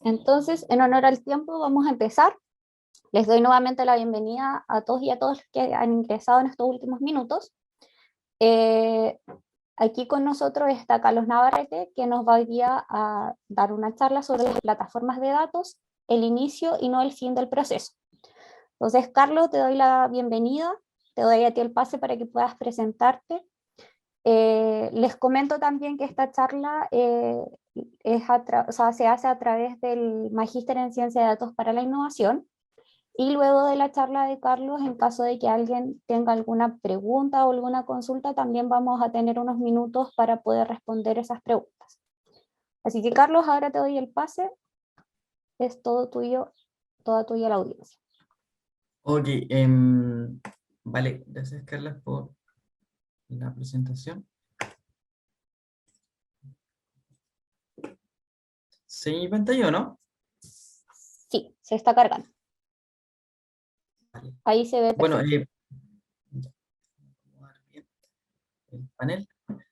Entonces, en honor al tiempo, vamos a empezar. Les doy nuevamente la bienvenida a todos y a todos que han ingresado en estos últimos minutos. Eh, Aquí con nosotros está Carlos Navarrete, que nos va hoy día a dar una charla sobre las plataformas de datos, el inicio y no el fin del proceso. Entonces, Carlos, te doy la bienvenida, te doy a ti el pase para que puedas presentarte. Les comento también que esta charla se hace a través del Magíster en Ciencia de Datos para la Innovación, y luego de la charla de Carlos, en caso de que alguien tenga alguna pregunta o alguna consulta, también vamos a tener unos minutos para poder responder esas preguntas. Así que Carlos, ahora te doy el pase, es todo tuyo, toda tuya la audiencia. Ok, vale, gracias Carla por la presentación. ¿Sí mi pantalla o no? Sí, se está cargando. Vale. Ahí se ve Bueno, perfecto. ya, vamos a ver bien el panel.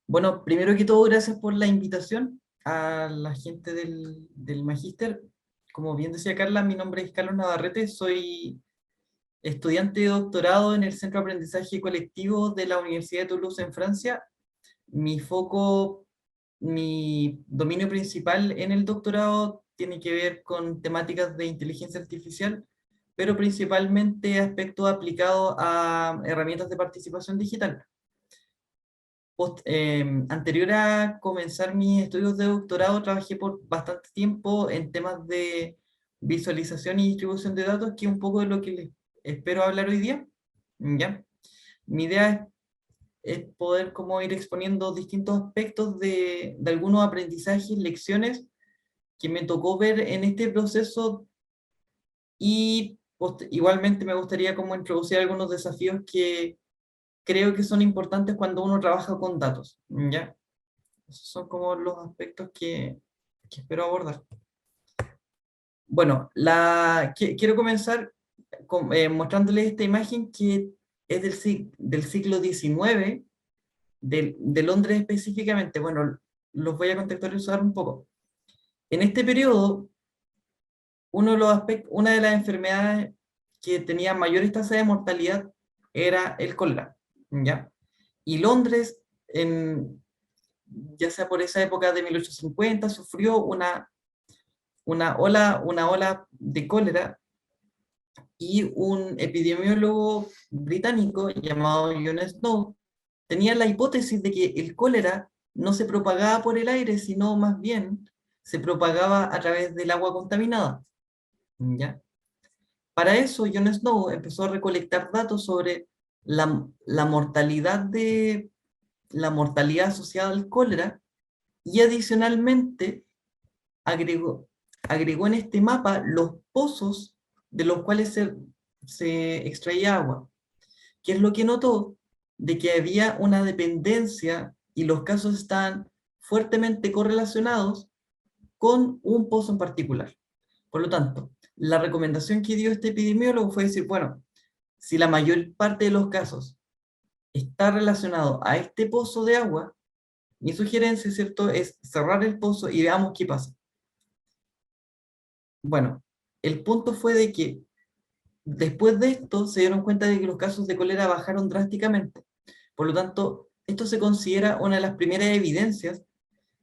Bueno, primero que todo, gracias por la invitación a la gente del Magíster. Como bien decía Carla, mi nombre es Carlos Navarrete, soy estudiante de doctorado en el Centro de Aprendizaje Colectivo de la Universidad de Toulouse en Francia. Mi foco, mi dominio principal en el doctorado tiene que ver con temáticas de inteligencia artificial, pero principalmente aspectos aplicados a herramientas de participación digital. Anterior a comenzar mis estudios de doctorado, trabajé por bastante tiempo en temas de visualización y distribución de datos, que es un poco de lo que les espero hablar hoy día. ¿Ya? Mi idea es poder como ir exponiendo distintos aspectos de algunos aprendizajes, lecciones que me tocó ver en este proceso, y igualmente me gustaría como introducir algunos desafíos que creo que son importantes cuando uno trabaja con datos, ¿ya? Esos son como los aspectos que espero abordar. Bueno, quiero comenzar mostrándoles esta imagen que es del siglo XIX, de Londres específicamente. Bueno, los voy a contextualizar un poco. En este periodo, una de las enfermedades que tenía mayores tasas de mortalidad era el cólera, ¿ya? Y Londres, ya sea por esa época de 1850, sufrió una ola de cólera, y un epidemiólogo británico llamado John Snow tenía la hipótesis de que el cólera no se propagaba por el aire, sino más bien se propagaba a través del agua contaminada, ¿ya? Para eso, John Snow empezó a recolectar datos sobre la la mortalidad asociada al cólera, y adicionalmente agregó, agregó en este mapa los pozos de los cuales se extraía agua. ¿Qué es lo que notó? De que había una dependencia y los casos estaban fuertemente correlacionados con un pozo en particular. Por lo tanto, la recomendación que dio este epidemiólogo fue decir, bueno, si la mayor parte de los casos está relacionado a este pozo de agua, mi sugerencia, ¿cierto?, es cerrar el pozo y veamos qué pasa. Bueno, el punto fue de que después de esto se dieron cuenta de que los casos de cólera bajaron drásticamente. Por lo tanto, esto se considera una de las primeras evidencias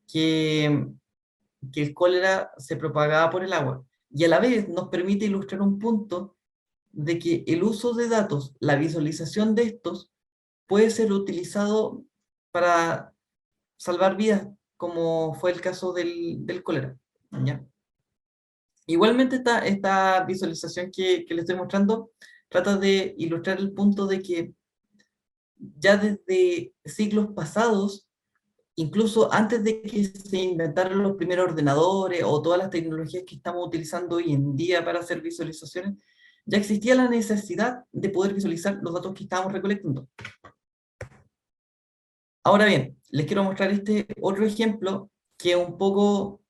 que, que el cólera se propagaba por el agua. Y a la vez nos permite ilustrar un punto de que el uso de datos, la visualización de estos, puede ser utilizado para salvar vidas, como fue el caso del cólera, ¿ya? Igualmente esta visualización que les estoy mostrando trata de ilustrar el punto de que ya desde siglos pasados, incluso antes de que se inventaran los primeros ordenadores o todas las tecnologías que estamos utilizando hoy en día para hacer visualizaciones, ya existía la necesidad de poder visualizar los datos que estábamos recolectando. Ahora bien, les quiero mostrar este otro ejemplo que es un poco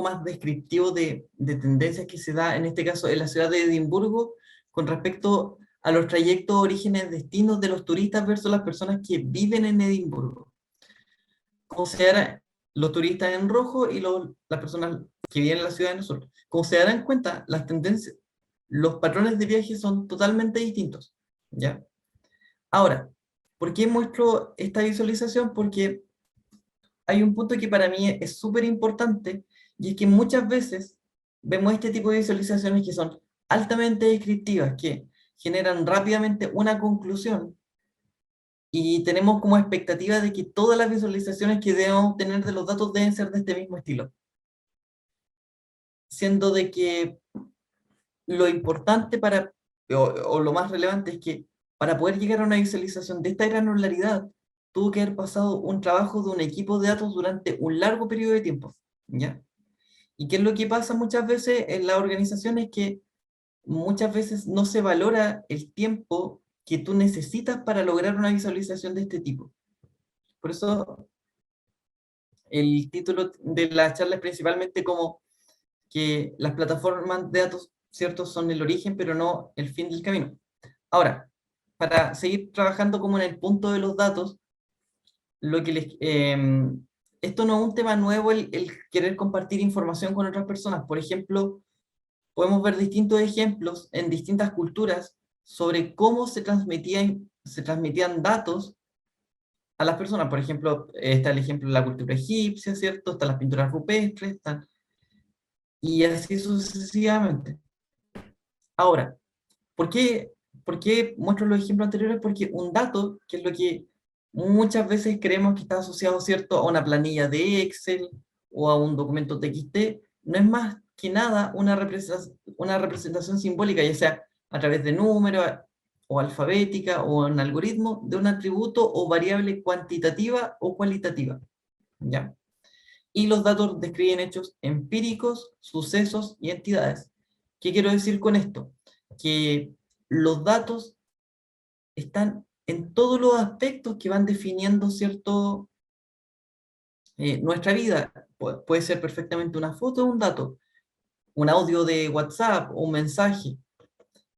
más descriptivo de tendencias que se da, en este caso, en la ciudad de Edimburgo, con respecto a los trayectos, orígenes, destinos de los turistas versus las personas que viven en Edimburgo. Considera los turistas en rojo y las personas que viven en la ciudad en azul. Como se darán cuenta, las tendencias, los patrones de viaje son totalmente distintos, ¿ya? Ahora, ¿por qué muestro esta visualización? Porque hay un punto que para mí es súper importante, y es que muchas veces vemos este tipo de visualizaciones que son altamente descriptivas, que generan rápidamente una conclusión, y tenemos como expectativa de que todas las visualizaciones que debemos tener de los datos deben ser de este mismo estilo. Siendo de que lo importante o lo más relevante es que para poder llegar a una visualización de esta granularidad, tuvo que haber pasado un trabajo de un equipo de datos durante un largo periodo de tiempo, ¿ya? ¿Y qué es lo que pasa muchas veces en las organizaciones? Que muchas veces no se valora el tiempo que tú necesitas para lograr una visualización de este tipo. Por eso el título de la charla es principalmente como que las plataformas de datos, ¿cierto?, son el origen, pero no el fin del camino. Ahora, para seguir trabajando como en el punto de los datos, lo que esto no es un tema nuevo, el querer compartir información con otras personas. Por ejemplo, podemos ver distintos ejemplos en distintas culturas sobre cómo se transmitían datos a las personas. Por ejemplo, está el ejemplo de la cultura egipcia, ¿cierto? Están las pinturas rupestres, y así sucesivamente. Ahora, ¿por qué, ¿por qué muestro los ejemplos anteriores? Porque un dato, que es lo que muchas veces creemos que está asociado, ¿cierto?, a una planilla de Excel o a un documento TXT, no es más que nada una representación simbólica, ya sea a través de números o alfabética o un algoritmo de un atributo o variable cuantitativa o cualitativa, ¿ya? Y los datos describen hechos empíricos, sucesos y entidades. ¿Qué quiero decir con esto? Que los datos están en todos los aspectos que van definiendo, ¿cierto?, nuestra vida. Puede ser perfectamente una foto o un dato, un audio de WhatsApp o un mensaje.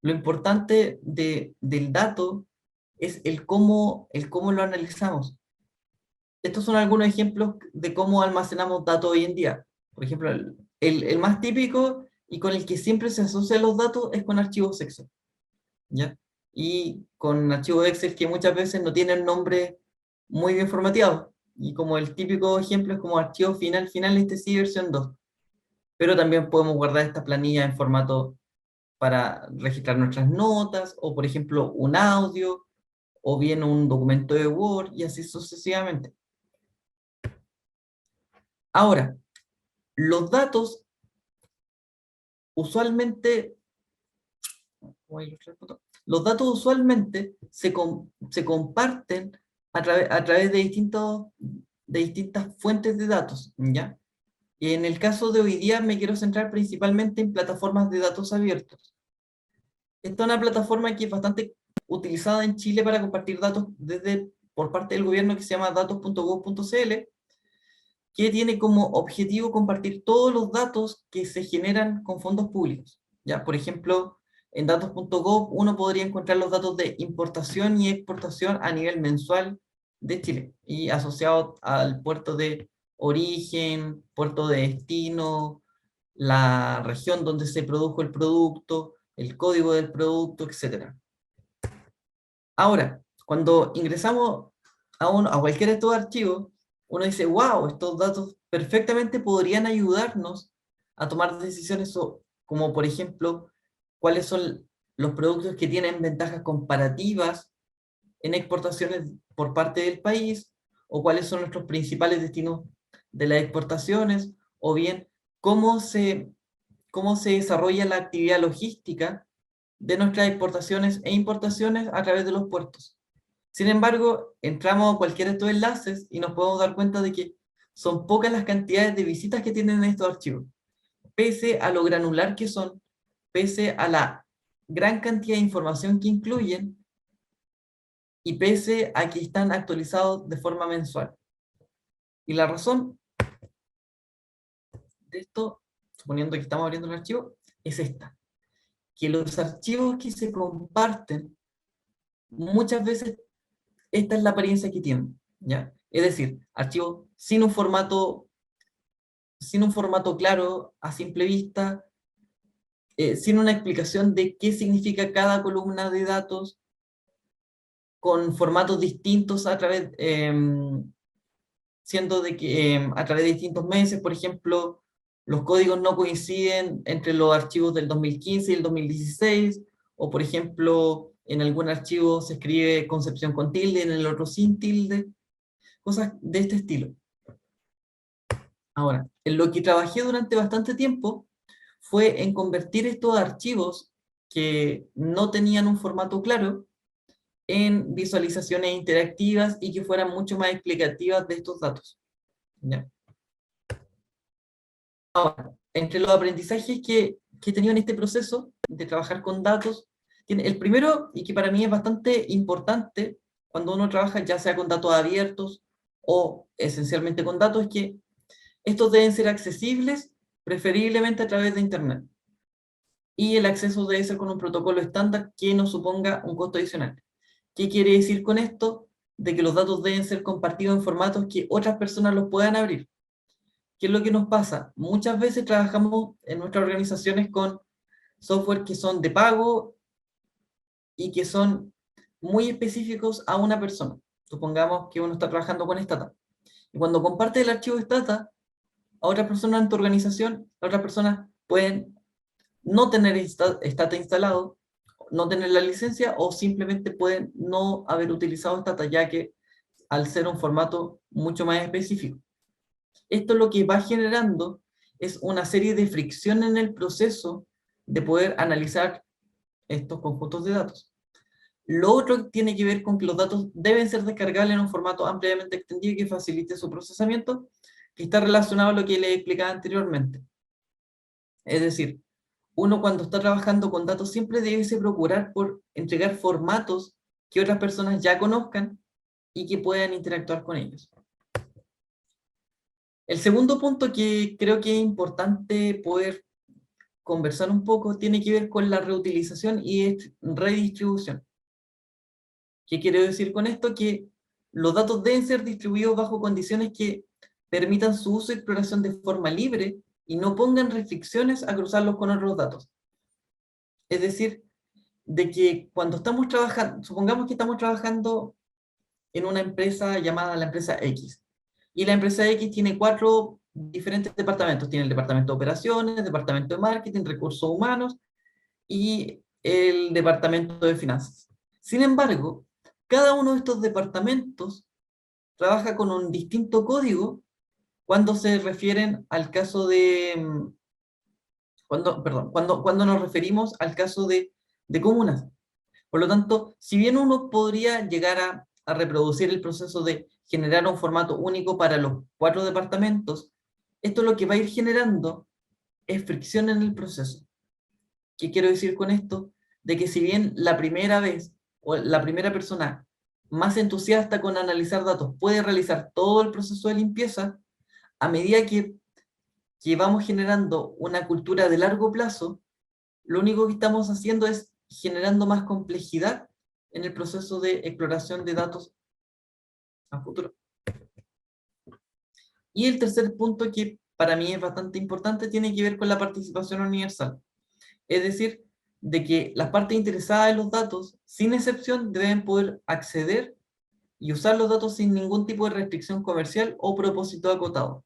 Lo importante del dato es el cómo lo analizamos. Estos son algunos ejemplos de cómo almacenamos datos hoy en día. Por ejemplo, el más típico y con el que siempre se asocian los datos es con archivos Excel, ¿ya? Y con archivos Excel que muchas veces no tienen nombre muy bien formateados. Y como el típico ejemplo es como archivo final, final, este sí, versión 2. Pero también podemos guardar esta planilla en formato para registrar nuestras notas, o por ejemplo un audio, o bien un documento de Word, y así sucesivamente. Ahora, los datos usualmente, los datos usualmente se comparten a través de distintas fuentes de datos, ¿ya? Y en el caso de hoy día me quiero centrar principalmente en plataformas de datos abiertos. Esta es una plataforma que es bastante utilizada en Chile para compartir datos por parte del gobierno, que se llama datos.gov.cl, que tiene como objetivo compartir todos los datos que se generan con fondos públicos. Ya, por ejemplo, en datos.gov uno podría encontrar los datos de importación y exportación a nivel mensual de Chile, y asociado al puerto de origen, puerto de destino, la región donde se produjo el producto, el código del producto, etc. Ahora, cuando ingresamos a cualquiera de estos archivos, uno dice, wow, estos datos perfectamente podrían ayudarnos a tomar decisiones como, por ejemplo, cuáles son los productos que tienen ventajas comparativas en exportaciones por parte del país, o cuáles son nuestros principales destinos de las exportaciones, o bien cómo se desarrolla la actividad logística de nuestras exportaciones e importaciones a través de los puertos. Sin embargo, entramos a cualquiera de estos enlaces y nos podemos dar cuenta de que son pocas las cantidades de visitas que tienen estos archivos, pese a lo granular que son, pese a la gran cantidad de información que incluyen, y pese a que están actualizados de forma mensual. Y la razón de esto, suponiendo que estamos abriendo un archivo, es esta: que los archivos que se comparten, muchas veces esta es la apariencia que tienen, ¿ya? Es decir, archivos sin un formato sin un formato claro a simple vista, sin una explicación de qué significa cada columna de datos, con formatos distintos a través, siendo de que a través de distintos meses, por ejemplo, los códigos no coinciden entre los archivos del 2015 y el 2016, o por ejemplo, en algún archivo se escribe Concepción con tilde, en el otro sin tilde, cosas de este estilo. Ahora, en lo que trabajé durante bastante tiempo fue en convertir estos archivos que no tenían un formato claro en visualizaciones interactivas y que fueran mucho más explicativas de estos datos. ¿Ya? Ahora, entre los aprendizajes que he tenido en este proceso de trabajar con datos, tiene el primero, y que para mí es bastante importante cuando uno trabaja ya sea con datos abiertos o esencialmente con datos, es que estos deben ser accesibles, preferiblemente a través de Internet. Y el acceso debe ser con un protocolo estándar que no suponga un costo adicional. ¿Qué quiere decir con esto? De que los datos deben ser compartidos en formatos que otras personas los puedan abrir. ¿Qué es lo que nos pasa? Muchas veces trabajamos en nuestras organizaciones con software que son de pago y que son muy específicos a una persona. Supongamos que uno está trabajando con Stata. Y cuando comparte el archivo Stata a otras personas en tu organización, otras personas pueden no tener Stata instalado, no tener la licencia, o simplemente pueden no haber utilizado Stata, ya que al ser un formato mucho más específico. Esto lo que va generando es una serie de fricción en el proceso de poder analizar estos conjuntos de datos. Lo otro tiene que ver con que los datos deben ser descargables en un formato ampliamente extendido y que facilite su procesamiento, que está relacionado a lo que les explicaba anteriormente. Es decir, uno cuando está trabajando con datos siempre debe procurar por entregar formatos que otras personas ya conozcan y que puedan interactuar con ellos. El segundo punto que creo que es importante poder conversar un poco tiene que ver con la reutilización y redistribución. ¿Qué quiero decir con esto? Que los datos deben ser distribuidos bajo condiciones que permitan su uso y exploración de forma libre y no pongan restricciones a cruzarlos con otros datos. Es decir, de que cuando estamos trabajando, supongamos que estamos trabajando en una empresa llamada la empresa X, y la empresa X tiene 4 diferentes departamentos. Tiene el departamento de operaciones, el departamento de marketing, recursos humanos y el departamento de finanzas. Sin embargo, cada uno de estos departamentos trabaja con un distinto código cuando se refieren al caso de, cuando nos referimos al caso de comunas. Por lo tanto, si bien uno podría llegar a reproducir el proceso de generar un formato único para los 4 departamentos, esto lo que va a ir generando es fricción en el proceso. ¿Qué quiero decir con esto? De que si bien la primera vez o la primera persona más entusiasta con analizar datos puede realizar todo el proceso de limpieza, a medida que vamos generando una cultura de largo plazo, lo único que estamos haciendo es generando más complejidad en el proceso de exploración de datos a futuro. Y el tercer punto, que para mí es bastante importante, tiene que ver con la participación universal. Es decir, de que las partes interesadas en los datos, sin excepción, deben poder acceder y usar los datos sin ningún tipo de restricción comercial o propósito acotado.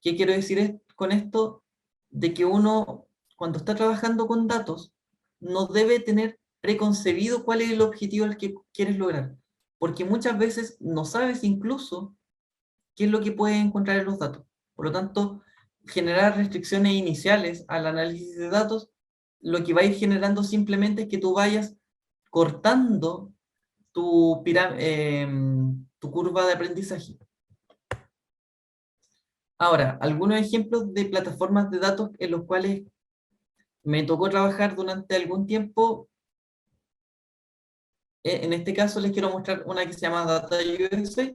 ¿Qué quiero decir con esto? De que uno, cuando está trabajando con datos, no debe tener preconcebido cuál es el objetivo al que quieres lograr, porque muchas veces no sabes incluso qué es lo que puedes encontrar en los datos. Por lo tanto, generar restricciones iniciales al análisis de datos, lo que va a ir generando simplemente es que tú vayas cortando tu curva de aprendizaje. Ahora, algunos ejemplos de plataformas de datos en los cuales me tocó trabajar durante algún tiempo. En este caso les quiero mostrar una que se llama Data USA,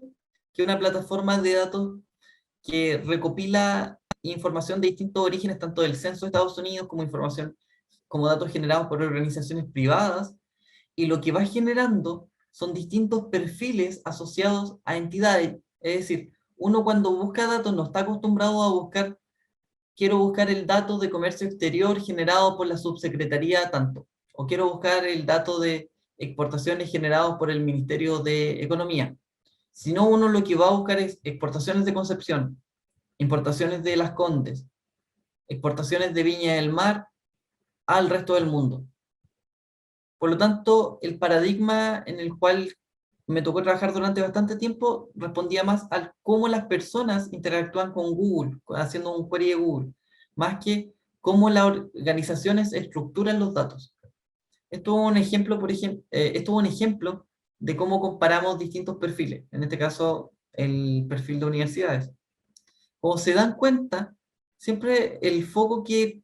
que es una plataforma de datos que recopila información de distintos orígenes, tanto del censo de Estados Unidos como información, como datos generados por organizaciones privadas, y lo que va generando son distintos perfiles asociados a entidades. Es decir, uno cuando busca datos no está acostumbrado a buscar quiero buscar el dato de comercio exterior generado por la subsecretaría tanto, o quiero buscar el dato de exportaciones generados por el Ministerio de Economía. Si no, uno lo que va a buscar es exportaciones de Concepción, importaciones de Las Condes, exportaciones de Viña del Mar al resto del mundo. Por lo tanto, el paradigma en el cual me tocó trabajar durante bastante tiempo respondía más al cómo las personas interactúan con Google, haciendo un query de Google, más que cómo las organizaciones estructuran los datos. Esto es un ejemplo, esto es un ejemplo de cómo comparamos distintos perfiles, en este caso el perfil de universidades. Como se dan cuenta, siempre el foco que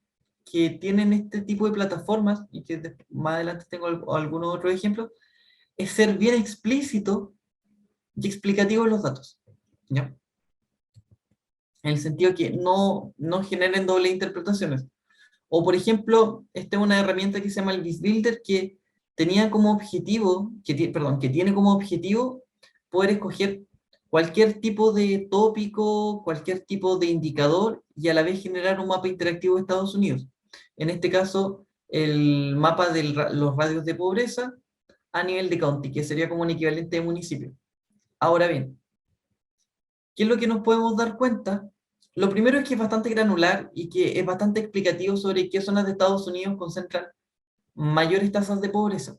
tienen este tipo de plataformas, y que más adelante tengo algunos otros ejemplos, es ser bien explícito y explicativo en los datos, ¿ya? En el sentido que no generen doble interpretaciones. O por ejemplo, esta es una herramienta que se llama el BizBuilder, que tenía como objetivo, que tiene como objetivo poder escoger cualquier tipo de tópico, cualquier tipo de indicador, y a la vez generar un mapa interactivo de Estados Unidos. En este caso, el mapa de los radios de pobreza a nivel de county, que sería como un equivalente de municipio. Ahora bien, ¿qué es lo que nos podemos dar cuenta? Lo primero es que es bastante granular y que es bastante explicativo sobre qué zonas de Estados Unidos concentran mayores tasas de pobreza.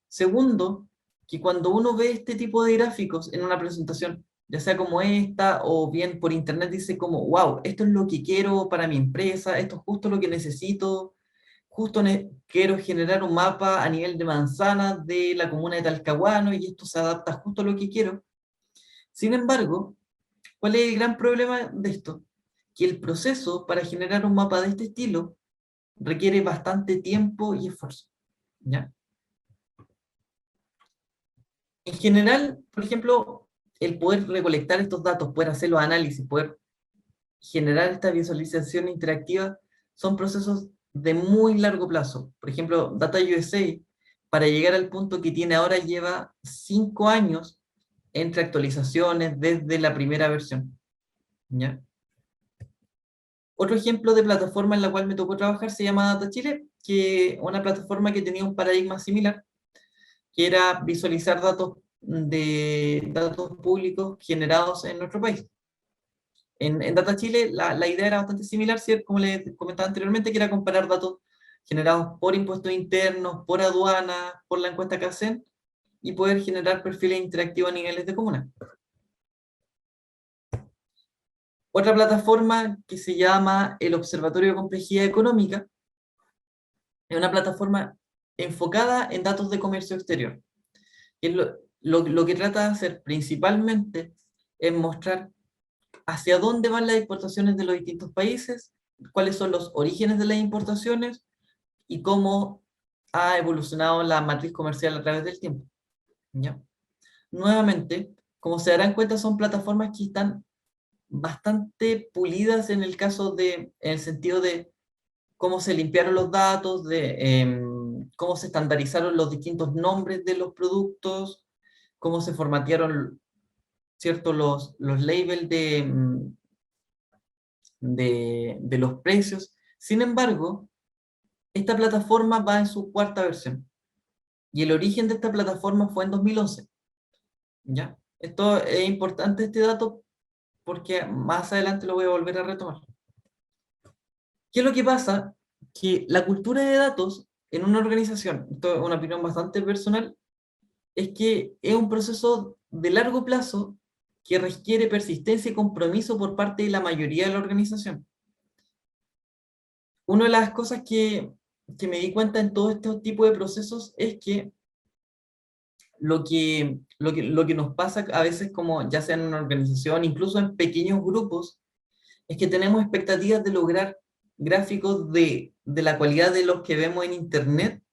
Segundo, que cuando uno ve este tipo de gráficos en una presentación, ya sea como esta o bien por internet, dice como, wow, esto es lo que quiero para mi empresa, esto es justo lo que necesito, justo quiero generar un mapa a nivel de manzanas de la comuna de Talcahuano y esto se adapta justo a lo que quiero. Sin embargo, ¿cuál es el gran problema de esto? Que el proceso para generar un mapa de este estilo requiere bastante tiempo y esfuerzo, ¿ya? En general, por ejemplo, el poder recolectar estos datos, poder hacer los análisis, poder generar esta visualización interactiva, son procesos de muy largo plazo. Por ejemplo, Data USA, para llegar al punto que tiene ahora, lleva 5 años entre actualizaciones desde la primera versión, ¿ya? Otro ejemplo de plataforma en la cual me tocó trabajar se llama Data Chile, que es una plataforma que tenía un paradigma similar, que era visualizar datos públicos generados en nuestro país. En Data Chile la idea era bastante similar, ¿cierto? Como les comentaba anteriormente, que era comparar datos generados por impuestos internos, por aduana, por la encuesta que hacen, y poder generar perfiles interactivos a niveles de comuna. Otra plataforma que se llama el Observatorio de Complejidad Económica es una plataforma enfocada en datos de comercio exterior. Y lo que trata de hacer principalmente es mostrar hacia dónde van las exportaciones de los distintos países, cuáles son los orígenes de las importaciones y cómo ha evolucionado la matriz comercial a través del tiempo, ¿ya? Nuevamente, como se darán cuenta, son plataformas que están bastante pulidas en en el sentido de cómo se limpiaron los datos, cómo se estandarizaron los distintos nombres de los productos, cómo se formatearon, ¿cierto? Los labels de los precios. Sin embargo, esta plataforma va en su cuarta versión. Y el origen de esta plataforma fue en 2011. ¿Ya? Esto es importante, este dato, porque más adelante lo voy a volver a retomar. ¿Qué es lo que pasa? Que la cultura de datos en una organización, esto es una opinión bastante personal, es que es un proceso de largo plazo que requiere persistencia y compromiso por parte de la mayoría de la organización. Una de las cosas que me di cuenta en todo este tipo de procesos es que lo que nos pasa a veces, como ya sea en una organización, incluso en pequeños grupos, es que tenemos expectativas de lograr gráficos de la calidad de los que vemos en internet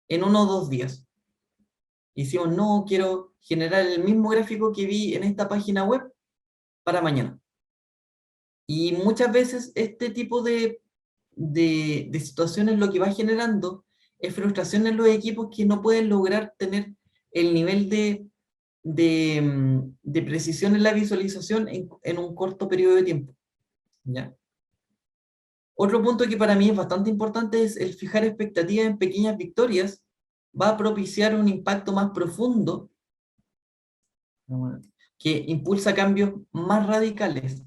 en 1 o 2 días. Y decimos, no, quiero generar el mismo gráfico que vi en esta página web para mañana. Y muchas veces este tipo de situaciones lo que va generando es frustración en los equipos que no pueden lograr tener el nivel de precisión en la visualización en un corto periodo de tiempo, ¿ya? Otro punto que para mí es bastante importante es el fijar expectativas en pequeñas victorias, va a propiciar un impacto más profundo que impulsa cambios más radicales.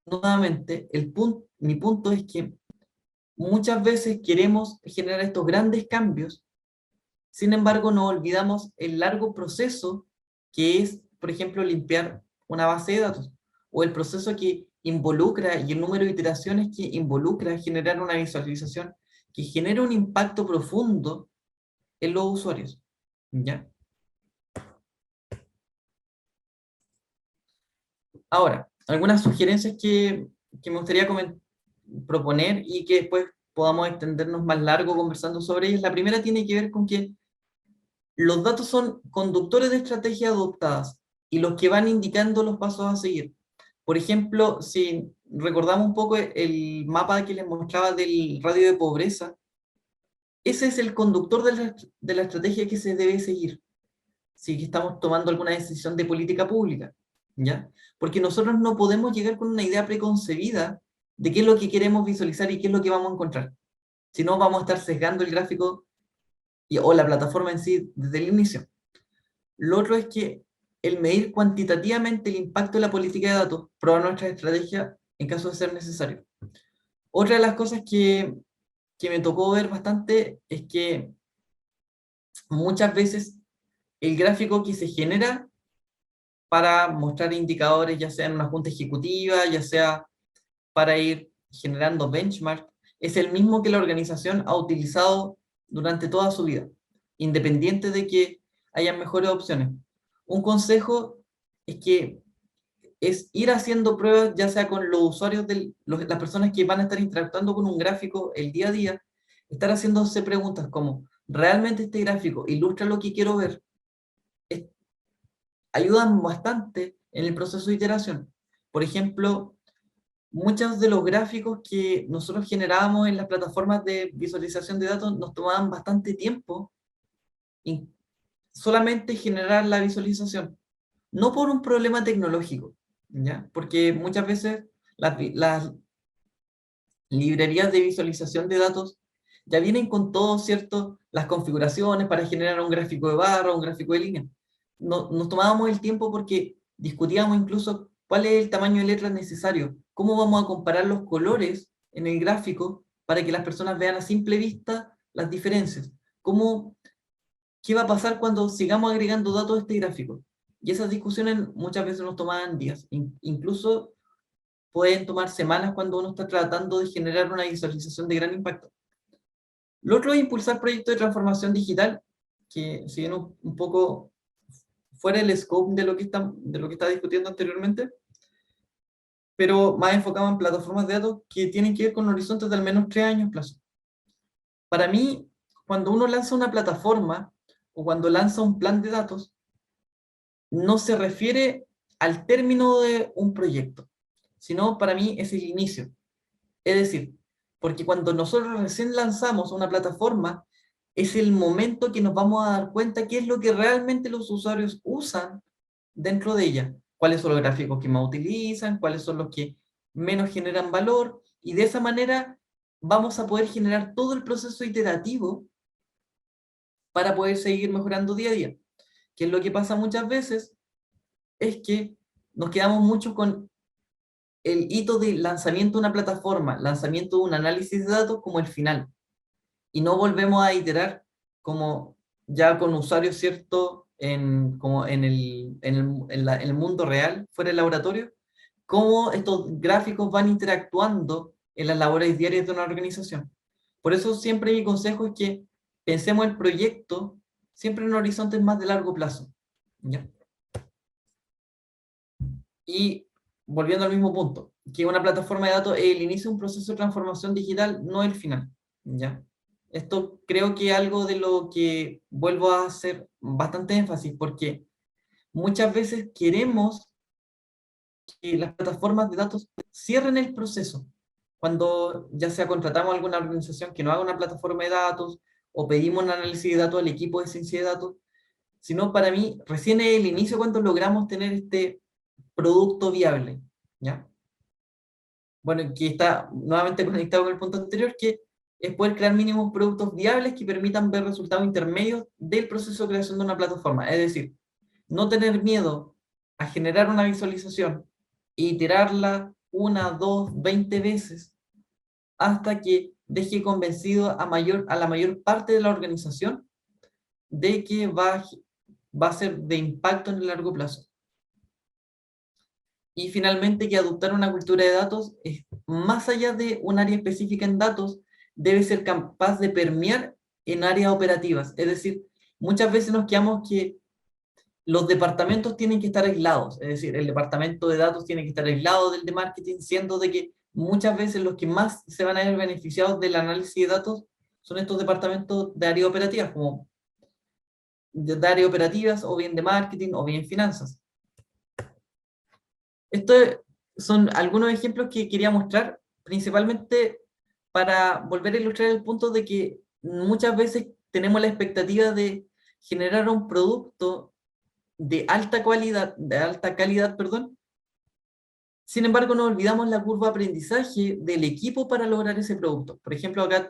Nuevamente, mi punto es que muchas veces queremos generar estos grandes cambios, sin embargo nos olvidamos el largo proceso que es, por ejemplo, limpiar una base de datos, o el proceso que involucra y el número de iteraciones que involucra generar una visualización que genera un impacto profundo en los usuarios. ¿Ya? Ahora, algunas sugerencias que me gustaría proponer y que después podamos extendernos más largo conversando sobre ellas. La primera tiene que ver con que los datos son conductores de estrategias adoptadas y los que van indicando los pasos a seguir. Por ejemplo, si recordamos un poco el mapa que les mostraba del radio de pobreza, ese es el conductor de la estrategia que se debe seguir si estamos tomando alguna decisión de política pública, ¿ya? Porque nosotros no podemos llegar con una idea preconcebida de qué es lo que queremos visualizar y qué es lo que vamos a encontrar. Si no, vamos a estar sesgando el gráfico o la plataforma en sí desde el inicio. Lo otro es que el medir cuantitativamente el impacto de la política de datos, probar nuestra estrategia en caso de ser necesario. Otra de las cosas que me tocó ver bastante es que muchas veces el gráfico que se genera para mostrar indicadores, ya sea en una junta ejecutiva, ya sea para ir generando benchmark, es el mismo que la organización ha utilizado durante toda su vida, independiente de que hayan mejores opciones. Un consejo es que es ir haciendo pruebas, ya sea con los usuarios, las personas que van a estar interactuando con un gráfico el día a día, estar haciéndose preguntas como, ¿realmente este gráfico ilustra lo que quiero ver? Ayudan bastante en el proceso de iteración. Por ejemplo, muchos de los gráficos que nosotros generábamos en las plataformas de visualización de datos nos tomaban bastante tiempo en solamente generar la visualización. No por un problema tecnológico, ¿ya? Porque muchas veces las librerías de visualización de datos ya vienen con todo, ¿cierto? Las configuraciones para generar un gráfico de barra, un gráfico de línea. No, nos tomábamos el tiempo porque discutíamos incluso cuál es el tamaño de letras necesario, cómo vamos a comparar los colores en el gráfico para que las personas vean a simple vista las diferencias. Cómo, ¿qué va a pasar cuando sigamos agregando datos a este gráfico? Y esas discusiones muchas veces nos tomaban días, incluso pueden tomar semanas cuando uno está tratando de generar una visualización de gran impacto. Lo otro es impulsar proyectos de transformación digital, que si bien un poco fuera del scope de lo que está discutiendo anteriormente, pero más enfocado en plataformas de datos que tienen que ver con horizontes de al menos 3 años plazo. Para mí, cuando uno lanza una plataforma o cuando lanza un plan de datos, no se refiere al término de un proyecto, sino para mí es el inicio. Es decir, porque cuando nosotros recién lanzamos una plataforma, es el momento que nos vamos a dar cuenta qué es lo que realmente los usuarios usan dentro de ella. Cuáles son los gráficos que más utilizan, cuáles son los que menos generan valor, y de esa manera vamos a poder generar todo el proceso iterativo para poder seguir mejorando día a día. Que es lo que pasa muchas veces, es que nos quedamos mucho con el hito de lanzamiento de una plataforma, lanzamiento de un análisis de datos como el final, y no volvemos a iterar como ya con usuarios, ¿cierto? Como en el mundo real, fuera del laboratorio, cómo estos gráficos van interactuando en las labores diarias de una organización. Por eso siempre mi consejo es que pensemos el proyecto siempre en horizontes más de largo plazo, ¿ya? Y volviendo al mismo punto, que una plataforma de datos es el inicio de un proceso de transformación digital, no el final, ¿ya? Esto creo que es algo de lo que vuelvo a hacer bastante énfasis, porque muchas veces queremos que las plataformas de datos cierren el proceso. Cuando ya sea contratamos a alguna organización que no haga una plataforma de datos o pedimos un análisis de datos al equipo de ciencia de datos, sino para mí recién es el inicio cuando logramos tener este producto viable, ¿ya? bueno, que está nuevamente conectado con el punto anterior, que es poder crear mínimos productos viables que permitan ver resultados intermedios del proceso de creación de una plataforma. Es decir, no tener miedo a generar una visualización e iterarla una, dos, 20 veces hasta que deje convencido a la mayor parte de la organización de que va a ser de impacto en el largo plazo. Y finalmente que adoptar una cultura de datos es más allá de un área específica en datos, debe ser capaz de permear en áreas operativas. Es decir, muchas veces nos quedamos que los departamentos tienen que estar aislados, es decir, el departamento de datos tiene que estar aislado del de marketing, siendo de que muchas veces los que más se van a ver beneficiados del análisis de datos son estos departamentos de áreas operativas, como de áreas operativas, o bien de marketing, o bien finanzas. Estos son algunos ejemplos que quería mostrar, principalmente para volver a ilustrar el punto de que muchas veces tenemos la expectativa de generar un producto de alta calidad, perdón. Sin embargo, no olvidamos la curva de aprendizaje del equipo para lograr ese producto. Por ejemplo, acá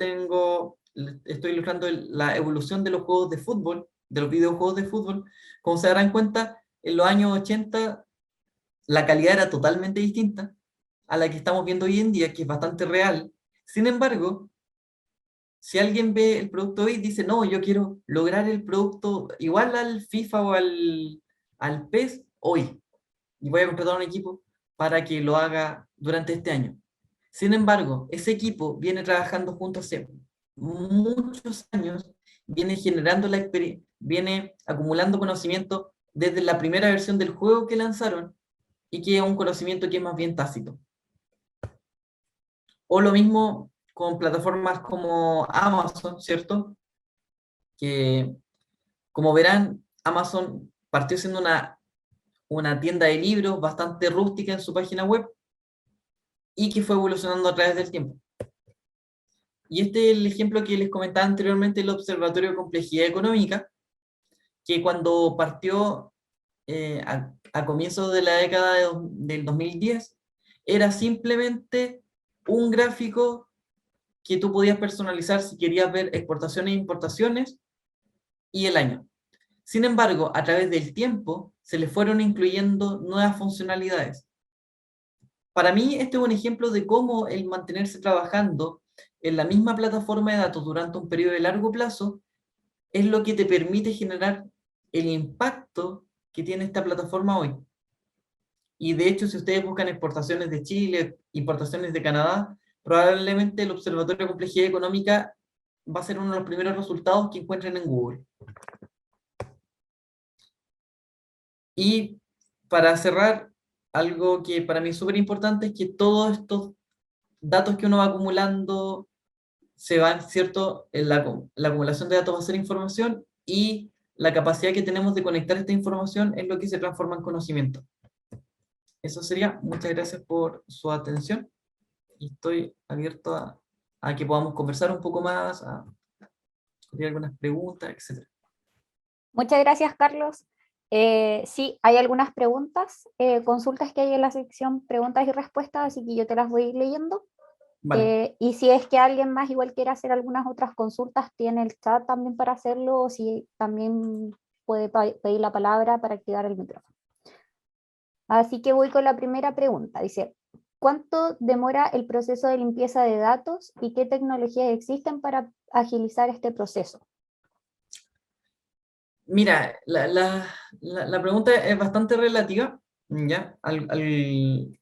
estoy ilustrando la evolución de los juegos de fútbol, de los videojuegos de fútbol. Como se darán cuenta, en los años 80 la calidad era totalmente distinta a la que estamos viendo hoy en día, que es bastante real. Sin embargo, si alguien ve el producto hoy y dice, no, yo quiero lograr el producto igual al FIFA o al PES hoy, y voy a contratar un equipo para que lo haga durante este año. Sin embargo, ese equipo viene trabajando juntos hace muchos años, viene generando la experiencia, viene acumulando conocimiento desde la primera versión del juego que lanzaron, y que es un conocimiento que es más bien tácito. O lo mismo con plataformas como Amazon, ¿cierto? Que, como verán, Amazon partió siendo una tienda de libros bastante rústica en su página web y que fue evolucionando a través del tiempo. Y este es el ejemplo que les comentaba anteriormente, el Observatorio de Complejidad Económica, que cuando partió a comienzos de la década del 2010, era simplemente un gráfico que tú podías personalizar si querías ver exportaciones e importaciones y el año. Sin embargo, a través del tiempo se le fueron incluyendo nuevas funcionalidades. Para mí, este es un ejemplo de cómo el mantenerse trabajando en la misma plataforma de datos durante un periodo de largo plazo es lo que te permite generar el impacto que tiene esta plataforma hoy. Y de hecho, si ustedes buscan exportaciones de Chile, importaciones de Canadá, probablemente el Observatorio de Complejidad Económica va a ser uno de los primeros resultados que encuentren en Google. Y para cerrar, algo que para mí es súper importante es que todos estos datos que uno va acumulando se van, ¿cierto? La acumulación de datos va a ser información, y la capacidad que tenemos de conectar esta información es lo que se transforma en conocimiento. Eso sería. Muchas gracias por su atención y estoy abierto a que podamos conversar un poco más, a hacer algunas preguntas, etc. Muchas gracias, Carlos. Sí, hay algunas preguntas, consultas que hay en la sección preguntas y respuestas, así que yo te las voy a ir leyendo. Vale, Y si es que alguien más igual quiere hacer algunas otras consultas, tiene el chat también para hacerlo, o si también puede pedir la palabra para activar el micrófono. Así que voy con la primera pregunta. Dice, ¿cuánto demora el proceso de limpieza de datos y qué tecnologías existen para agilizar este proceso? mira, la pregunta es bastante relativa, ¿ya?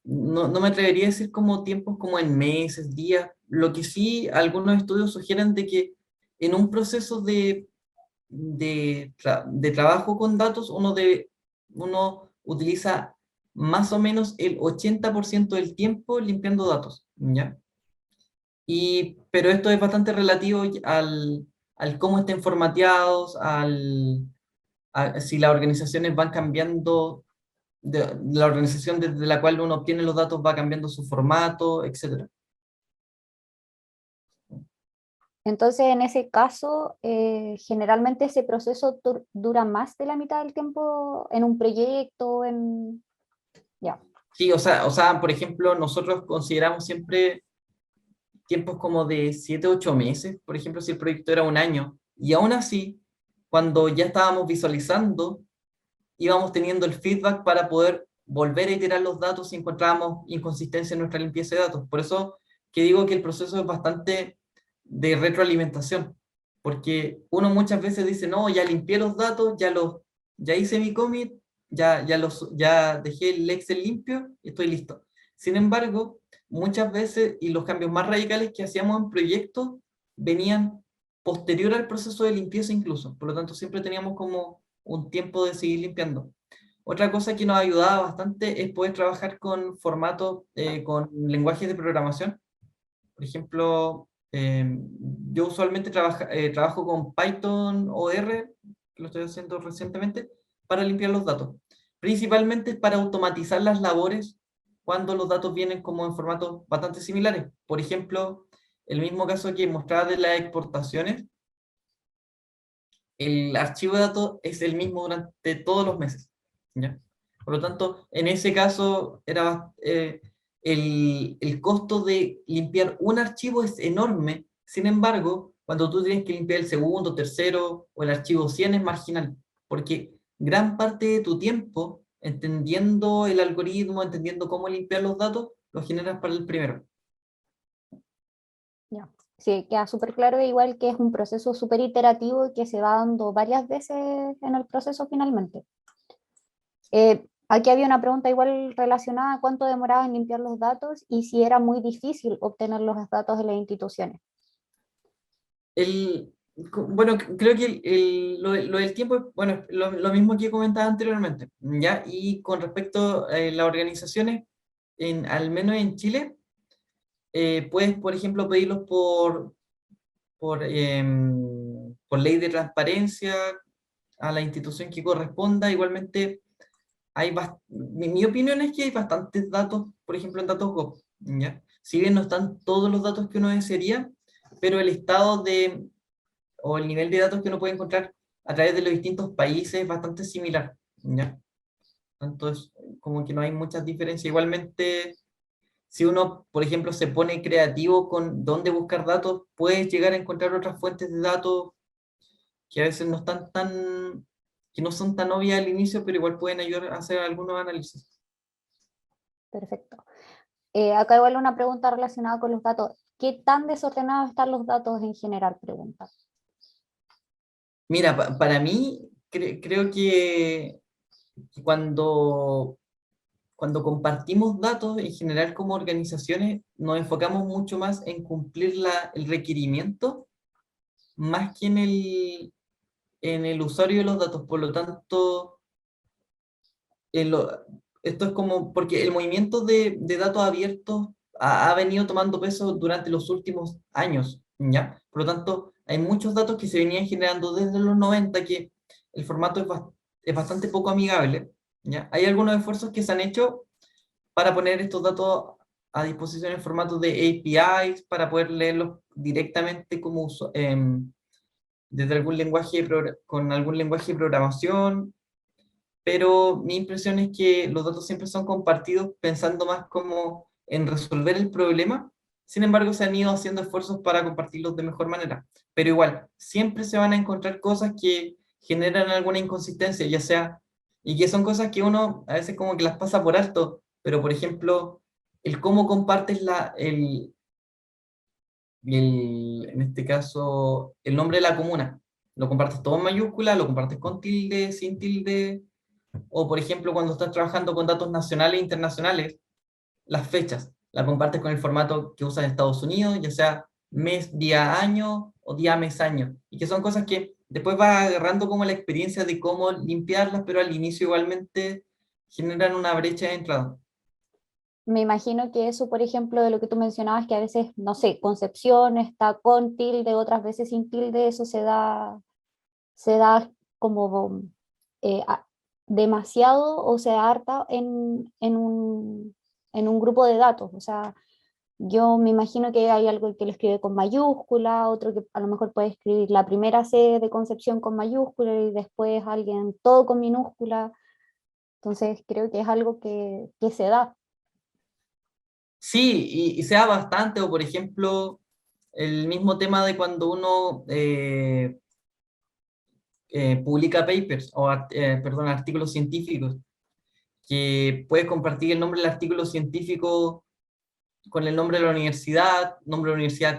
No me atrevería a decir como tiempos como en meses, días. Lo que sí, algunos estudios sugieren de que en un proceso de trabajo con datos, uno utiliza más o menos el 80% del tiempo limpiando datos, ¿ya? Pero esto es bastante relativo al cómo estén formateados, si las organizaciones van cambiando, la organización desde la cual uno obtiene los datos va cambiando su formato, etc. Entonces, en ese caso, generalmente ese proceso dura más de la mitad del tiempo en un proyecto, Ya. Sí, o sea, por ejemplo, nosotros consideramos siempre tiempos como de 7 8 meses, por ejemplo, si el proyecto era un año, y aún así, cuando ya estábamos visualizando, íbamos teniendo el feedback para poder volver a iterar los datos si encontrábamos inconsistencia en nuestra limpieza de datos. Por eso que digo que el proceso es bastante de retroalimentación, porque uno muchas veces dice, no, ya limpié los datos, ya hice mi commit, ya dejé el Excel limpio y estoy listo. Sin embargo, muchas veces, y los cambios más radicales que hacíamos en proyectos venían posterior al proceso de limpieza incluso. Por lo tanto, siempre teníamos como un tiempo de seguir limpiando. Otra cosa que nos ayudaba bastante es poder trabajar con formatos, con lenguajes de programación. Por ejemplo, yo usualmente trabajo con Python o R, que lo estoy haciendo recientemente, para limpiar los datos. Principalmente para automatizar las labores cuando los datos vienen como en formatos bastante similares. Por ejemplo, el mismo caso que mostraba de las exportaciones, el archivo de datos es el mismo durante todos los meses, ¿ya? Por lo tanto, en ese caso, el costo de limpiar un archivo es enorme. Sin embargo, cuando tú tienes que limpiar el segundo, tercero o el archivo 100 es marginal, porque gran parte de tu tiempo, entendiendo el algoritmo, entendiendo cómo limpiar los datos, lo generas para el primero. Ya. Sí, queda súper claro, igual que es un proceso súper iterativo y que se va dando varias veces en el proceso finalmente. Aquí había una pregunta igual relacionada a cuánto demoraba en limpiar los datos y si era muy difícil obtener los datos de las instituciones. El, bueno, creo que lo del tiempo, bueno, lo mismo que comentaba anteriormente, ¿ya? Y con respecto a las organizaciones, al menos en Chile, puedes, por ejemplo, pedirlos por ley de transparencia a la institución que corresponda. Igualmente, mi opinión es que hay bastantes datos, por ejemplo, en datos Gov, ¿ya? Si bien no están todos los datos que uno desearía, pero el estado o el nivel de datos que uno puede encontrar a través de los distintos países es bastante similar, ¿ya? Entonces, como que no hay muchas diferencias. Igualmente, si uno, por ejemplo, se pone creativo con dónde buscar datos, puedes llegar a encontrar otras fuentes de datos que a veces no están que no son tan obvias al inicio, pero igual pueden ayudar a hacer algunos análisis. Perfecto. Acá igual una pregunta relacionada con los datos. ¿Qué tan desordenados están los datos en general? Pregunta. Mira, para mí, creo que cuando cuando compartimos datos, en general como organizaciones, nos enfocamos mucho más en cumplir el requerimiento, más que en el usuario de los datos. Por lo tanto, en esto es como, porque el movimiento de datos abiertos ha venido tomando peso durante los últimos años, ¿ya? Por lo tanto, hay muchos datos que se venían generando desde los 90 que el formato es bastante poco amigable, ¿ya? Hay algunos esfuerzos que se han hecho para poner estos datos a disposición en formato de APIs, para poder leerlos directamente desde algún con algún lenguaje de programación, pero mi impresión es que los datos siempre son compartidos pensando más como en resolver el problema. Sin embargo, se han ido haciendo esfuerzos para compartirlos de mejor manera. Pero igual, siempre se van a encontrar cosas que generan alguna inconsistencia, ya sea, y que son cosas que uno a veces como que las pasa por alto, pero por ejemplo, el cómo compartes en este caso, el nombre de la comuna. Lo compartes todo en mayúscula, lo compartes con tilde, sin tilde, o, por ejemplo, cuando estás trabajando con datos nacionales e internacionales, las fechas, las compartes con el formato que usan en Estados Unidos, ya sea mes, día, año o día, mes, año. Y que son cosas que después vas agarrando como la experiencia de cómo limpiarlas, pero al inicio igualmente generan una brecha de entrada. Me imagino que eso, por ejemplo, de lo que tú mencionabas, que a veces, no sé, Concepción está con tilde, otras veces sin tilde, eso se da como eh, a- demasiado o se harta en un grupo de datos. O sea, yo me imagino que hay algo que lo escribe con mayúscula, otro que a lo mejor puede escribir la primera C de Concepción con mayúscula y después alguien todo con minúscula. Entonces creo que es algo que se da. Sí, y sea bastante, o por ejemplo, el mismo tema de cuando uno publica papers, perdón, artículos científicos, que puedes compartir el nombre del artículo científico con el nombre de la universidad,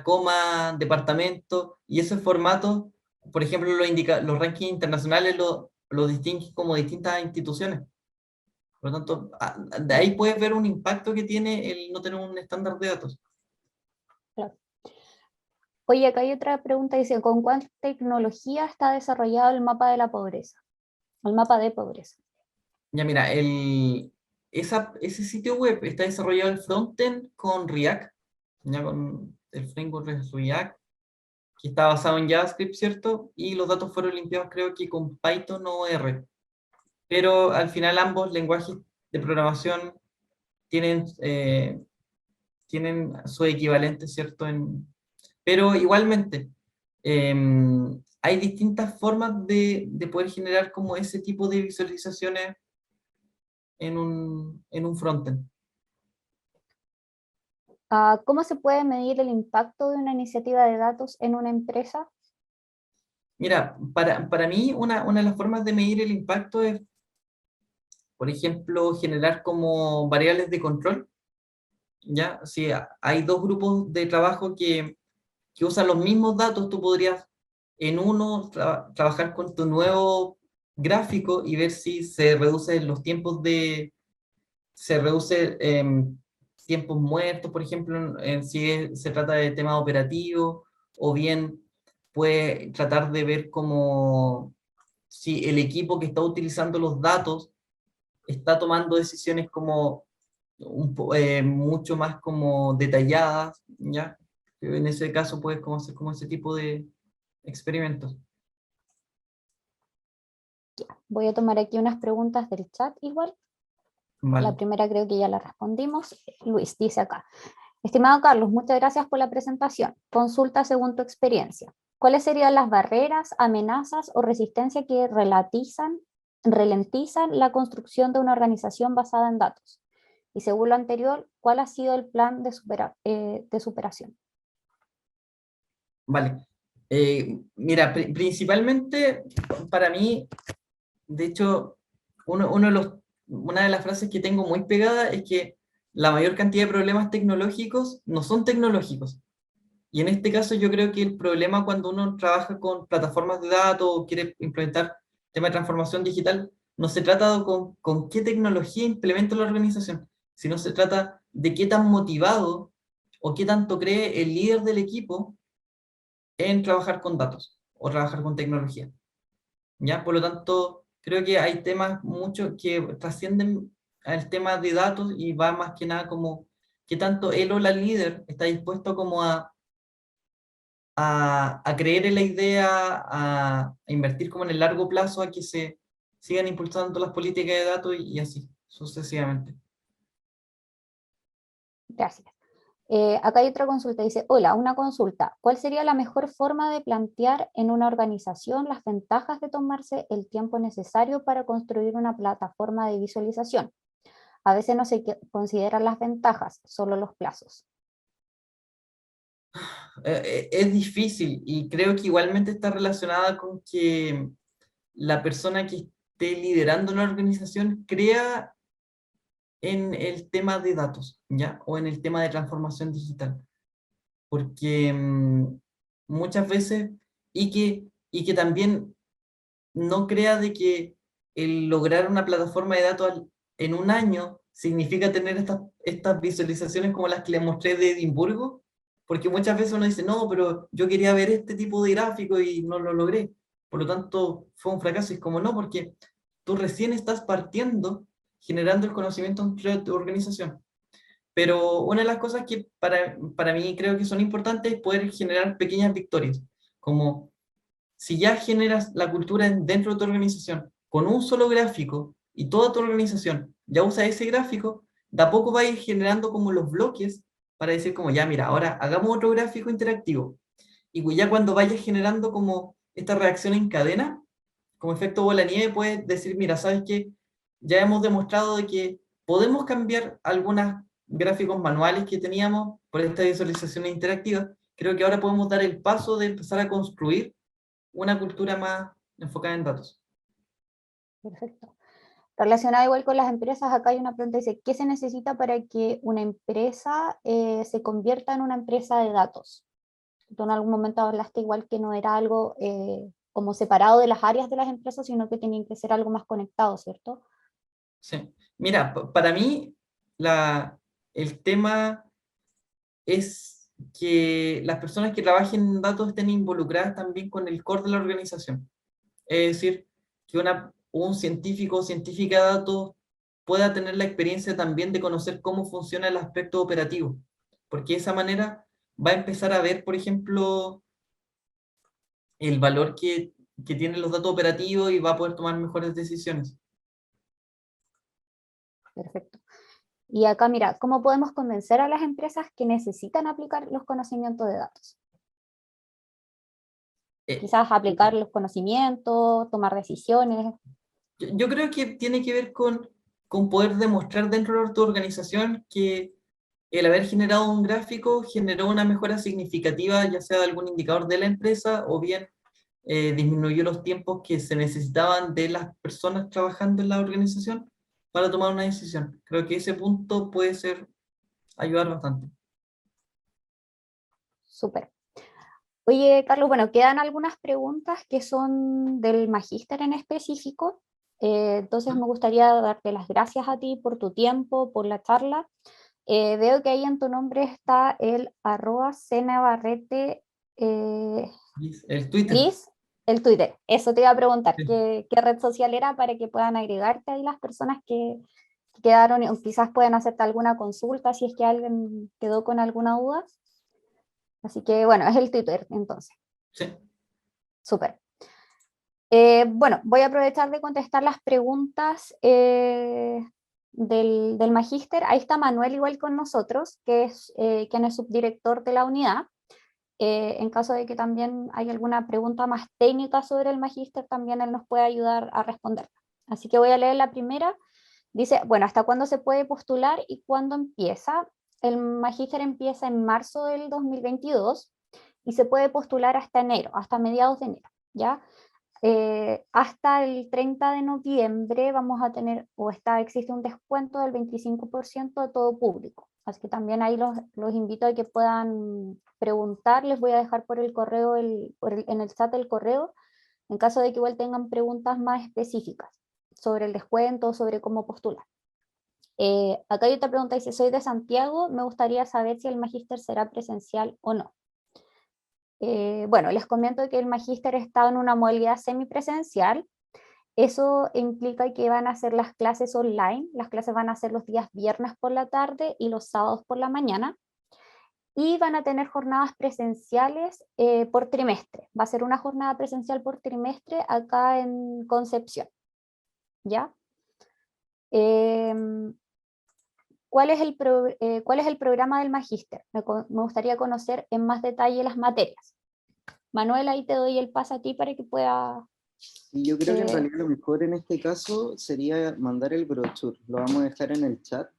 coma, departamento, y ese formato, por ejemplo, los rankings internacionales lo distinguen como distintas instituciones. Por lo tanto, de ahí puedes ver un impacto que tiene el no tener un estándar de datos. Claro. Oye, acá hay otra pregunta, dice, ¿con cuál tecnología está desarrollado el mapa de la pobreza? El mapa de pobreza. Ya mira, ese sitio web está desarrollado el frontend con React, ya con el framework de React, que está basado en JavaScript, ¿cierto? Y los datos fueron limpiados creo que con Python o R. Pero al final ambos lenguajes de programación tienen, tienen su equivalente, ¿cierto? Pero igualmente, hay distintas formas de poder generar como ese tipo de visualizaciones en un frontend. ¿Cómo se puede medir el impacto de una iniciativa de datos en una empresa? Mira, para mí una de las formas de medir el impacto es, por ejemplo, generar como variables de control, ¿ya? Si hay dos grupos de trabajo que usan los mismos datos, tú podrías en uno trabajar con tu nuevo gráfico y ver si se reducen los tiempos se reduce tiempos muertos, por ejemplo, si se trata de temas operativos, o bien puede tratar de ver cómo si el equipo que está utilizando los datos está tomando decisiones como mucho más como detalladas, ¿ya? En ese caso puedes como hacer como ese tipo de experimentos. Voy a tomar aquí unas preguntas del chat igual. La Vale. primera creo que ya la respondimos. Luis dice acá, estimado Carlos, muchas gracias por la presentación. Consulta según tu experiencia. ¿Cuáles serían las barreras, amenazas o resistencia que ralentizan la construcción de una organización basada en datos? Y según lo anterior, ¿cuál ha sido el plan de superación? Vale. Mira, principalmente para mí, de hecho, una de las frases que tengo muy pegada es que la mayor cantidad de problemas tecnológicos no son tecnológicos. Y en este caso yo creo que el problema cuando uno trabaja con plataformas de datos o quiere implementar tema de transformación digital, no se trata de con qué tecnología implementa la organización, sino se trata de qué tan motivado o qué tanto cree el líder del equipo en trabajar con datos o trabajar con tecnología. ¿Ya? Por lo tanto, creo que hay temas mucho que trascienden al tema de datos y va más que nada como qué tanto él o la líder está dispuesto como a creer en la idea, a invertir como en el largo plazo, a que se sigan impulsando las políticas de datos y así, sucesivamente. Gracias. Acá hay otra consulta, dice, hola, una consulta. ¿Cuál sería la mejor forma de plantear en una organización las ventajas de tomarse el tiempo necesario para construir una plataforma de visualización? A veces no se consideran las ventajas, solo los plazos. Es difícil y creo que igualmente está relacionada con que la persona que esté liderando una organización crea en el tema de datos, ¿ya? O en el tema de transformación digital. Porque muchas veces, y que también no crea de que el lograr una plataforma de datos en un año significa tener estas visualizaciones como las que les mostré de Edimburgo, porque muchas veces uno dice, no, pero yo quería ver este tipo de gráfico y no lo logré. Por lo tanto, fue un fracaso. Y es como no, porque tú recién estás partiendo, generando el conocimiento entre tu organización. Pero una de las cosas que para mí creo que son importantes es poder generar pequeñas victorias, como si ya generas la cultura dentro de tu organización con un solo gráfico y toda tu organización ya usa ese gráfico, de a poco va a ir generando como los bloques para decir como ya, mira, ahora hagamos otro gráfico interactivo. Y ya cuando vayas generando como esta reacción en cadena, como efecto bola de nieve, puedes decir, mira, ¿sabes qué? Ya hemos demostrado de que podemos cambiar algunas gráficos manuales que teníamos por esta visualización interactiva, creo que ahora podemos dar el paso de empezar a construir una cultura más enfocada en datos. Perfecto. Relacionado igual con las empresas, acá hay una pregunta, dice, ¿qué se necesita para que una empresa se convierta en una empresa de datos? Tú en algún momento hablaste igual que no era algo como separado de las áreas de las empresas, sino que tenían que ser algo más conectado, ¿cierto? Sí. Mira, para mí el tema es que las personas que trabajen en datos estén involucradas también con el core de la organización. Es decir, que un científico o científica de datos pueda tener la experiencia también de conocer cómo funciona el aspecto operativo, porque de esa manera va a empezar a ver, por ejemplo, el valor que tienen los datos operativos y va a poder tomar mejores decisiones. Perfecto. Y acá, mira, ¿cómo podemos convencer a las empresas que necesitan aplicar los conocimientos de datos? Eh, Quizás aplicar los conocimientos, tomar decisiones. yo creo que tiene que ver con poder demostrar dentro de tu organización que el haber generado un gráfico generó una mejora significativa, ya sea de algún indicador de la empresa o bien disminuyó los tiempos que se necesitaban de las personas trabajando en la organización para tomar una decisión. Creo que ese punto puede ayudar bastante. Súper. Oye, Carlos, bueno, quedan algunas preguntas que son del magíster en específico. Entonces me gustaría darte las gracias a ti por tu tiempo, por la charla. Veo que ahí en tu nombre está el @cnavarrete El Twitter. Liz, el Twitter. Eso te iba a preguntar, Sí. ¿qué red social era para que puedan agregarte ahí las personas que quedaron, o quizás pueden hacerte alguna consulta si es que alguien quedó con alguna duda? Así que bueno, es el Twitter entonces. Sí. Súper. Bueno, voy a aprovechar de contestar las preguntas del magíster. Ahí está Manuel igual con nosotros, que es quien es subdirector de la unidad. En caso de que también hay alguna pregunta más técnica sobre el magíster, también él nos puede ayudar a responder. Así que voy a leer la primera. Dice, bueno, ¿hasta cuándo se puede postular y cuándo empieza? El magíster empieza en marzo del 2022 y se puede postular hasta enero, hasta mediados de enero, ¿ya? Hasta el 30 de noviembre vamos a tener, existe un descuento del 25% de todo público. Así que también ahí los invito a que puedan preguntar. Les voy a dejar por el correo, en el chat el correo, en caso de que igual tengan preguntas más específicas sobre el descuento, sobre cómo postular. Acá hay otra pregunta, dice, soy de Santiago, me gustaría saber si el magíster será presencial o no. Bueno, les comento que el magíster está en una modalidad semipresencial. Eso implica que van a hacer las clases online. Las clases van a ser los días viernes por la tarde y los sábados por la mañana. Y van a tener jornadas presenciales por trimestre. Va a ser una jornada presencial por trimestre acá en Concepción. ¿Ya? ¿Cuál es el programa del magíster? Me gustaría conocer en más detalle las materias. Manuel, ahí te doy el paso a ti para que pueda... Y yo creo que en realidad lo mejor en este caso sería mandar el brochure. Lo vamos a dejar en el chat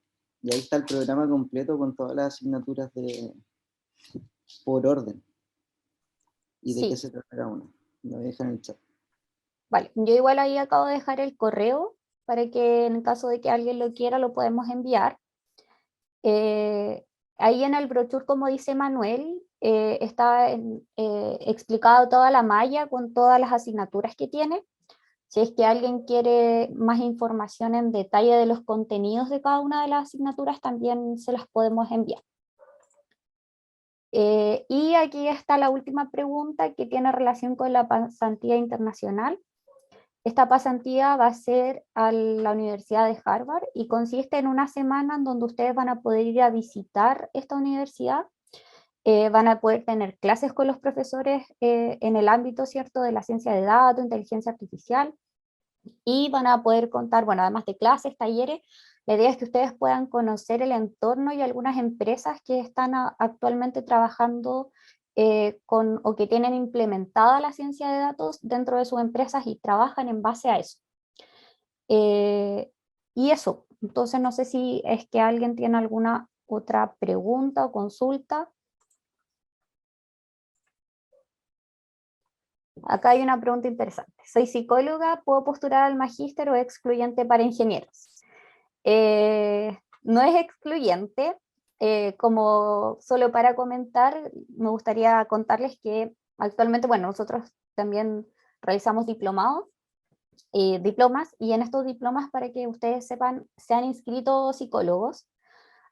y ahí está el programa completo con todas las asignaturas por orden y de qué Sí, se trata cada una. Lo voy a dejar en el chat. vale. Yo igual ahí acabo de dejar el correo para que en caso de que alguien lo quiera lo podemos enviar. Ahí en el brochure, como dice Manuel, está explicado toda la malla con todas las asignaturas que tiene. Si es que alguien quiere más información en detalle de los contenidos de cada una de las asignaturas, también se las podemos enviar. Y aquí está la última pregunta que tiene relación con la pasantía internacional. Esta pasantía va a ser a la Universidad de Harvard y consiste en una semana en donde ustedes van a poder ir a visitar esta universidad, van a poder tener clases con los profesores en el ámbito, ¿cierto?, de la ciencia de datos, inteligencia artificial, y van a poder contar, bueno, además de clases, talleres, la idea es que ustedes puedan conocer el entorno y algunas empresas que están actualmente trabajando o que tienen implementada la ciencia de datos dentro de sus empresas y trabajan en base a eso. Y eso, entonces no sé si es que alguien tiene alguna otra pregunta o consulta? Acá hay una pregunta interesante. Soy psicóloga, ¿puedo postular al magíster o es excluyente para ingenieros? No es excluyente. Como solo para comentar, me gustaría contarles que actualmente, bueno, nosotros también realizamos diplomados, diplomas, y en estos diplomas, para que ustedes sepan, se han inscrito psicólogos.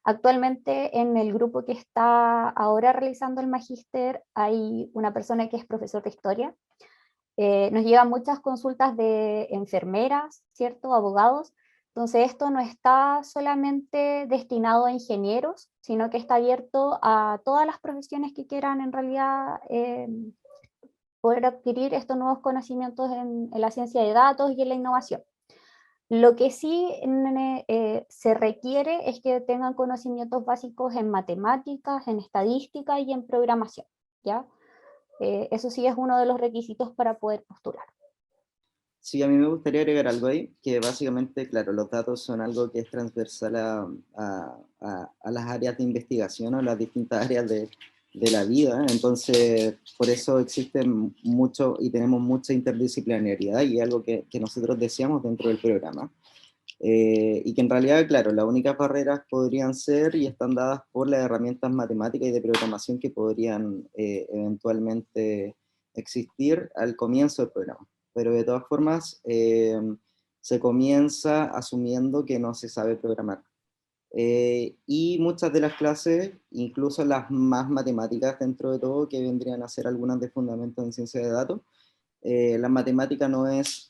Actualmente en el grupo que está ahora realizando el magíster hay una persona que es profesor de historia. Nos llegan muchas consultas de enfermeras, ¿cierto? Abogados. Entonces esto no está solamente destinado a ingenieros, sino que está abierto a todas las profesiones que quieran en realidad poder adquirir estos nuevos conocimientos en la ciencia de datos y en la innovación. Lo que sí se requiere es que tengan conocimientos básicos en matemáticas, en estadística y en programación, ¿ya? Eso sí es uno de los requisitos para poder postular. Sí, a mí me gustaría agregar algo ahí, que básicamente, claro, los datos son algo que es transversal a las áreas de investigación o las distintas áreas de la vida, entonces por eso existe mucho y tenemos mucha interdisciplinariedad y algo que nosotros deseamos dentro del programa. Y que en realidad, claro, las únicas barreras podrían ser y están dadas por las herramientas matemáticas y de programación que podrían eventualmente existir al comienzo del programa. Pero de todas formas, se comienza asumiendo que no se sabe programar. Y muchas de las clases, incluso las más matemáticas dentro de todo, que vendrían a ser algunas de fundamentos en ciencia de datos, la matemática no es,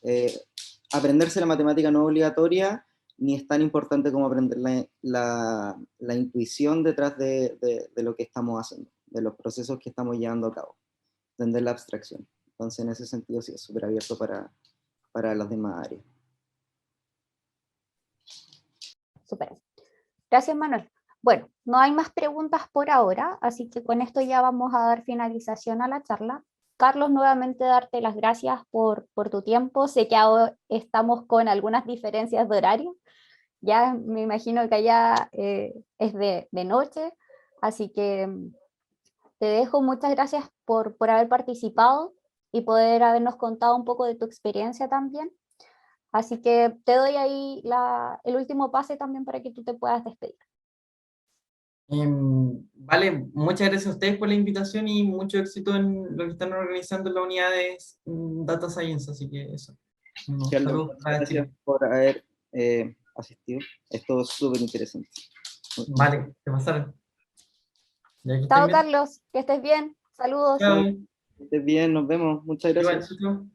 aprenderse la matemática no es obligatoria, ni es tan importante como aprender la intuición detrás de lo que estamos haciendo, de los procesos que estamos llevando a cabo, entender la abstracción. Entonces, en ese sentido, sí es súper abierto para las demás áreas. Súper. Gracias, Manuel. Bueno, no hay más preguntas por ahora, así que con esto ya vamos a dar finalización a la charla. Carlos, nuevamente darte las gracias por tu tiempo. Sé que ahora estamos con algunas diferencias de horario. Ya me imagino que allá es de noche, así que te dejo. Muchas gracias por haber participado y poder habernos contado un poco de tu experiencia también. Así que te doy ahí el último pase también para que tú te puedas despedir. Vale, muchas gracias a ustedes por la invitación y mucho éxito en lo que están organizando en la unidad de Data Science, así que eso. Carlos, Saludos para gracias Chile. por haber asistido. Esto es súper interesante. Vale, te pasaron. Ya que estén Chao, bien. Carlos, que estés bien. Saludos. Chao. Que estés bien, nos vemos. Muchas Igual, gracias. chao.